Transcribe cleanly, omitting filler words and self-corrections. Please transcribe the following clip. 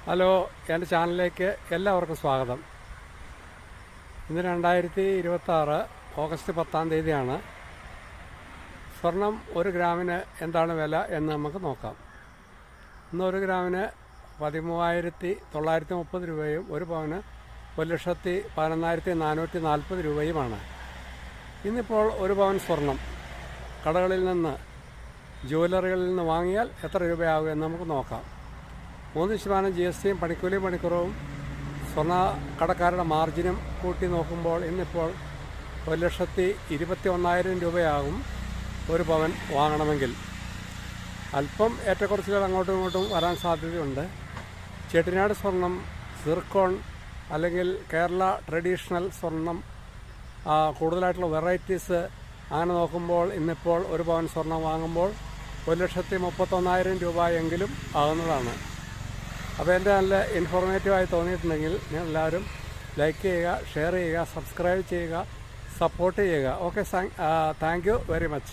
Hello, എൻ്റെ ചാനലിലേക്ക് എല്ലാവർക്കും സ്വാഗതം. ഇന്ന് 2026 ഓഗസ്റ്റ് 10 സ്വർണം 1 ഗ്രാമിന് എന്താണ് വില എന്ന് നമുക്ക് നോക്കാം. ഇന്ന് 1 ഗ്രാമിന് 13,930 രൂപയും 1 പവന് 1,11,440 രൂപയുമാണ്. ഇന്നിപ്പോൾ 1 പവൻ സ്വർണം കടകളിൽ നിന്ന്, ജ്വല്ലറികളിൽ നിന്ന് വാങ്ങിയാൽ എത്ര രൂപയാകും എന്ന് നമുക്ക് നോക്കാം. 3% GSTയും പണിക്കൂലിയും പണിക്കുറവും സ്വർണ്ണ കടക്കാരുടെ മാർജിനും കൂട്ടി നോക്കുമ്പോൾ ഇന്നിപ്പോൾ 1,21,000 രൂപയാകും 1 പവൻ വാങ്ങണമെങ്കിൽ. അല്പം ഏറ്റക്കുറച്ചുകൾ അങ്ങോട്ടും ഇങ്ങോട്ടും വരാൻ സാധ്യതയുണ്ട്. ചെട്ടിനാട് സ്വർണം, സിർക്കോൺ അല്ലെങ്കിൽ കേരള ട്രഡീഷണൽ സ്വർണം, കൂടുതലായിട്ടുള്ള വെറൈറ്റീസ് അങ്ങനെ നോക്കുമ്പോൾ ഇന്നിപ്പോൾ 1 പവൻ സ്വർണം വാങ്ങുമ്പോൾ 1,31,000 രൂപയെങ്കിലും ആകുന്നതാണ്. അപ്പോൾ എൻ്റെ നല്ല ഇൻഫോർമേറ്റീവായി തോന്നിയിട്ടുണ്ടെങ്കിൽ നിങ്ങൾ എല്ലാവരും ലൈക്ക് ചെയ്യുക, ഷെയർ ചെയ്യുക, സബ്സ്ക്രൈബ് ചെയ്യുക, സപ്പോർട്ട് ചെയ്യുക. Okay, thank you very much.